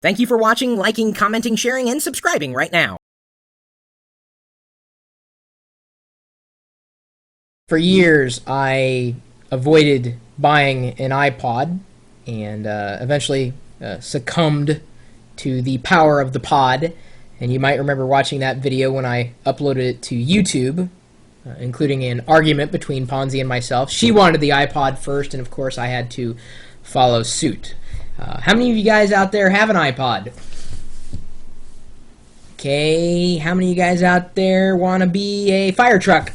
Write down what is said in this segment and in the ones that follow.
Thank you for watching, liking, commenting, sharing, and subscribing right now. For years, I avoided buying an iPod and eventually succumbed to the power of the pod. And you might remember watching that video when I uploaded it to YouTube, including an argument between Ponzi and myself. She wanted the iPod first, and of course I had to follow suit. How many of you guys out there have an iPod? Okay, how many of you guys out there want to be a fire truck?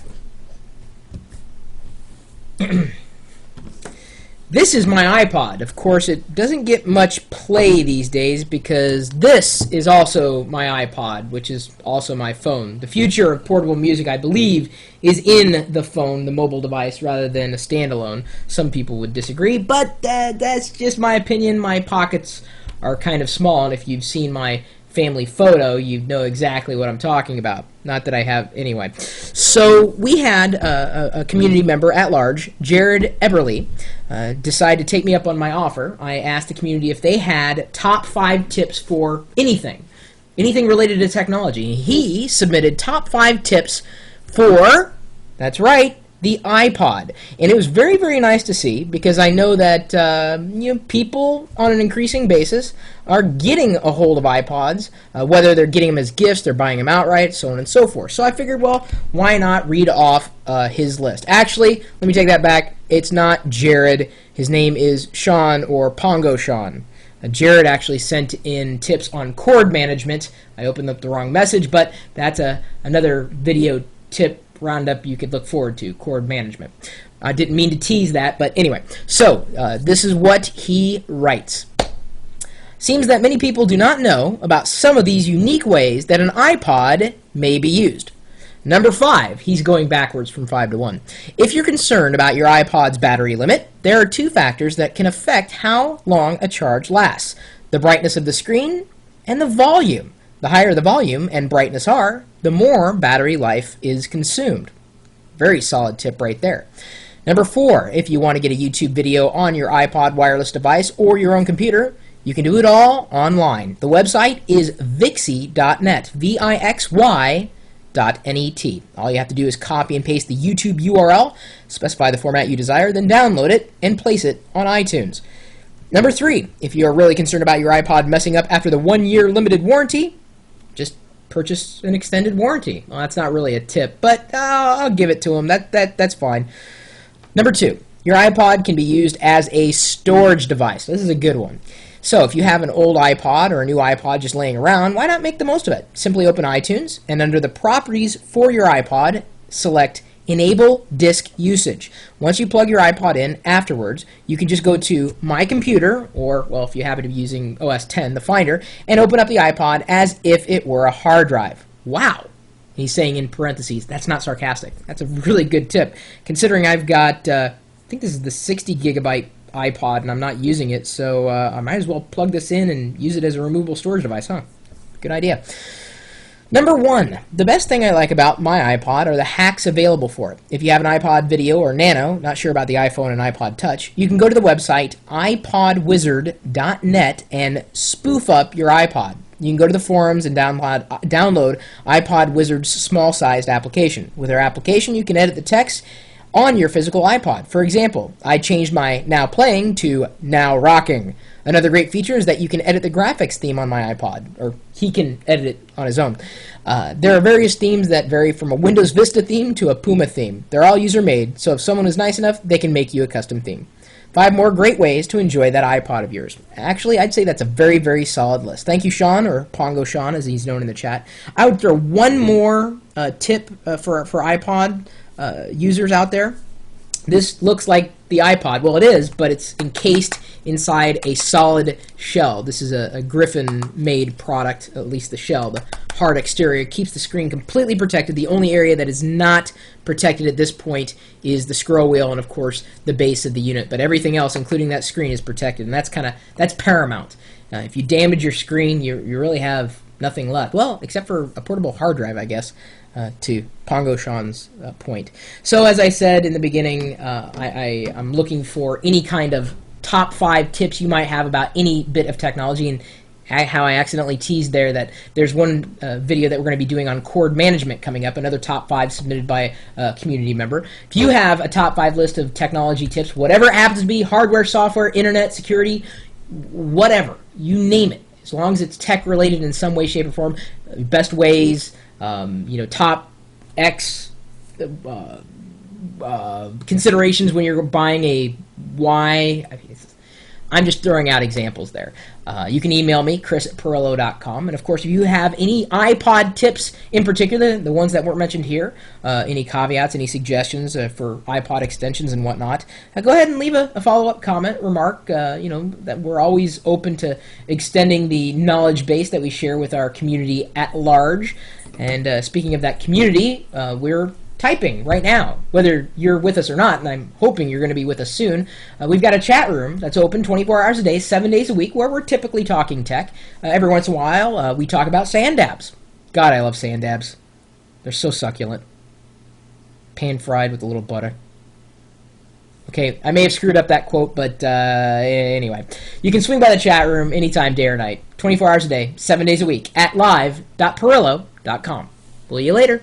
This is my iPod. Of course, it doesn't get much play these days because this is also my iPod, which is also my phone. The future of portable music, I believe, is in the phone, the mobile device, rather than a standalone. Some people would disagree, but that's just my opinion. My pockets are kind of small, and if you've seen my family photo, you know exactly what I'm talking about. Not that I have, anyway. So we had a community member at large, Jared Eberly, decide to take me up on my offer. I asked the community if they had top 5 tips for anything related to technology. He submitted top 5 tips for, that's right, the iPod. And it was very, very nice to see because I know that people on an increasing basis are getting a hold of iPods, whether they're getting them as gifts, they're buying them outright, so on and so forth. So I figured, well, why not read off his list? Actually, let me take that back. It's not Jared. His name is Sean, or Pongo Sean. Jared actually sent in tips on cord management. I opened up the wrong message, but that's another video tip roundup you could look forward to, cord management. I didn't mean to tease that, but anyway. So, this is what he writes. Seems that many people do not know about some of these unique ways that an iPod may be used. Number 5, he's going backwards from 5 to 1. If you're concerned about your iPod's battery limit, there are 2 factors that can affect how long a charge lasts: the brightness of the screen and the volume. The higher the volume and brightness are, the more battery life is consumed. Very solid tip right there. Number 4, if you want to get a YouTube video on your iPod wireless device or your own computer, you can do it all online. The website is vixy.net, VIXY.net. All you have to do is copy and paste the YouTube URL, specify the format you desire, then download it and place it on iTunes. Number 3, if you are really concerned about your iPod messing up after the 1-year limited warranty, just purchase an extended warranty. Well, that's not really a tip, but I'll give it to him. That's fine. Number 2, your iPod can be used as a storage device. This is a good one. So if you have an old iPod or a new iPod just laying around, why not make the most of it? Simply open iTunes, and under the properties for your iPod, select Enable Disk Usage. Once you plug your iPod in, afterwards, you can just go to My Computer, or, well, if you happen to be using OS X, the Finder, and open up the iPod as if it were a hard drive. Wow! He's saying in parentheses, that's not sarcastic. That's a really good tip, considering I've got, I think this is the 60 gigabyte iPod, and I'm not using it, so I might as well plug this in and use it as a removable storage device, huh? Good idea. Number 1, the best thing I like about my iPod are the hacks available for it. If you have an iPod Video or Nano, not sure about the iPhone and iPod Touch, you can go to the website iPodwizard.net and spoof up your iPod. You can go to the forums and download iPod Wizard's small-sized application. With our application, you can edit the text on your physical iPod. For example, I changed my Now Playing to Now Rocking. Another great feature is that you can edit the graphics theme on my iPod, or he can edit it on his own. There are various themes that vary from a Windows Vista theme to a Puma theme. They're all user-made, so if someone is nice enough, they can make you a custom theme. 5 more great ways to enjoy that iPod of yours. Actually, I'd say that's a very, very solid list. Thank you, Sean, or Pongo Sean, as he's known in the chat. I would throw one more tip for iPod users out there. This looks like the iPod. Well, it is, but it's encased inside a solid shell. This is a Griffin-made product, at least the shell. The hard exterior keeps the screen completely protected. The only area that is not protected at this point is the scroll wheel and, of course, the base of the unit. But everything else, including that screen, is protected, and that's paramount. If you damage your screen, you really have nothing left. Well, except for a portable hard drive, I guess, to Pongo Sean's point. So, as I said in the beginning, I'm looking for any kind of top 5 tips you might have about any bit of technology, and how I accidentally teased there that there's one video that we're going to be doing on cord management coming up, another top 5 submitted by a community member. If you have a top 5 list of technology tips, whatever it happens to be, hardware, software, internet, security, whatever, you name it, as long as it's tech related in some way, shape, or form, best ways, top X considerations when you're buying a Y. I'm just throwing out examples there. You can email me, chris@pirillo.com. And, of course, if you have any iPod tips in particular, the ones that weren't mentioned here, any caveats, any suggestions for iPod extensions and whatnot, go ahead and leave a follow-up comment, remark, that we're always open to extending the knowledge base that we share with our community at large. And speaking of that community, we're typing right now, whether you're with us or not, and I'm hoping you're going to be with us soon. We've got a chat room that's open 24 hours a day, 7 days a week, where we're typically talking tech. Every once in a while, we talk about sand dabs. God, I love sand dabs. They're so succulent. Pan-fried with a little butter. Okay, I may have screwed up that quote, but anyway. You can swing by the chat room anytime, day or night. 24 hours a day, 7 days a week, at live.pirillo.com. See you later.